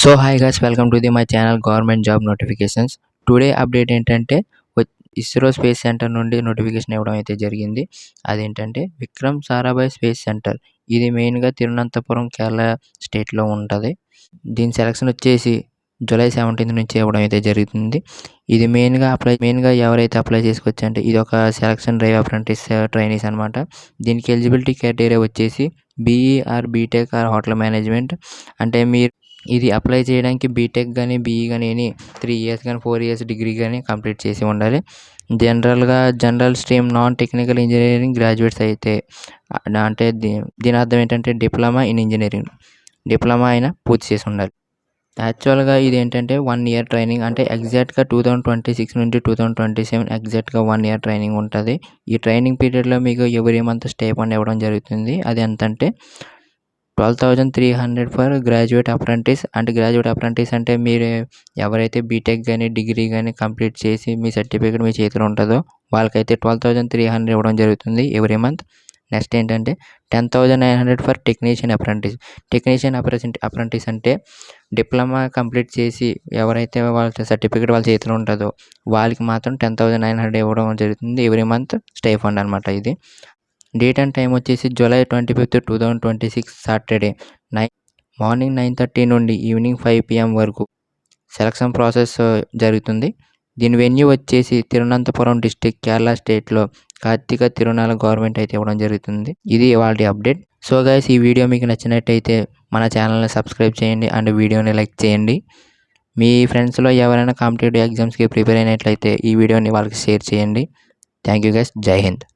So hi guys, welcome to my channel government job notifications. Today update ఏంటంటే ISRO space centre నుండి notification ఇవ్వడం అయితే జరిగింది. అదేంటంటే విక్రమ్ సారాభాయ్ స్పేస్ సెంటర్. ఇది మెయిన్గా తిరువనంతపురం కేరళ స్టేట్లో ఉంటుంది. దీని సెలక్షన్ వచ్చేసి జూలై 17 నుంచి ఇవ్వడం అయితే జరుగుతుంది. ఇది మెయిన్గా ఎవరైతే అప్లై చేసుకోవచ్చు అంటే ఇది ఒక సెలక్షన్ డ్రైవ్ అప్రెంటిస్ ట్రైనీస్ అనమాట. దీనికి ఎలిజిబిలిటీ క్రైటీరియా వచ్చేసి BE or BTech or hotel management. అంటే మీరు ఇది అప్లై చేయడానికి బీటెక్ కానీ బీఈ కానీ 3 ఇయర్స్ కానీ 4 ఇయర్స్ డిగ్రీ కానీ కంప్లీట్ చేసి ఉండాలి. General stream non technical engineering graduates అయితే అంటే దీని అర్థం ఏంటంటే డిప్లొమా ఇన్ ఇంజనీరింగ్ అయినా పూర్తి చేసి ఉండాలి. యాక్చువల్గా ఇది ఏంటంటే 1 ఇయర్ ట్రైనింగ్, అంటే ఎగ్జాక్ట్గా 2026 నుండి 2027 ఎగ్జాక్ట్గా 1 ఇయర్ ట్రైనింగ్ ఉంటుంది. ఈ ట్రైనింగ్ పీరియడ్లో మీకు ఎవ్రీ మంత్ స్టైపెండ్ ఇవ్వడం జరుగుతుంది. అది ఎంతంటే 12,300 ఫర్ గ్రాడ్యుయేట్ అప్రెంటిస్. అంటే గ్రాడ్యుయేట్ అప్రెంటిస్ అంటే మీరు ఎవరైతే బీటెక్ కానీ డిగ్రీ కానీ కంప్లీట్ చేసి మీ సర్టిఫికేట్ మీ చేతిలో ఉంటుందో వాళ్ళకైతే 12,300 ఇవ్వడం జరుగుతుంది ఎవ్రీ మంత్. నెక్స్ట్ ఏంటంటే 10,900 ఫర్ టెక్నీషియన్ అప్రెంటిస్ అంటే డిప్లొమా కంప్లీట్ చేసి ఎవరైతే వాళ్ళ సర్టిఫికేట్ వాళ్ళ చేతిలో ఉంటుందో వాళ్ళకి మాత్రం 10,900 ఇవ్వడం జరుగుతుంది ఎవ్రీ మంత్ స్టైఫండ్ అనమాట. ఇది డేట్ అండ్ టైం వచ్చేసి జూలై 25, 2026 సాటర్డే మార్నింగ్ 9:30 నుండి ఈవినింగ్ 5 PM వరకు సెలక్షన్ ప్రాసెస్ జరుగుతుంది. దీని వెన్యూ వచ్చేసి తిరువనంతపురం డిస్టిక్, కేరళ స్టేట్లో కార్తీక తిరునాళ గవర్నమెంట్ అయితే ఇవ్వడం జరుగుతుంది. ఇది వాళ్ళ అప్డేట్. సో గైస్, ఈ వీడియో మీకు నచ్చినట్టయితే మన ఛానల్ని సబ్స్క్రైబ్ చేయండి అండ్ వీడియోని లైక్ చేయండి. మీ ఫ్రెండ్స్లో ఎవరైనా కాంపిటేటివ్ ఎగ్జామ్స్కి ప్రిపేర్ అయినట్లయితే ఈ వీడియోని వాళ్ళకి షేర్ చేయండి. Thank you guys. జై హింద్.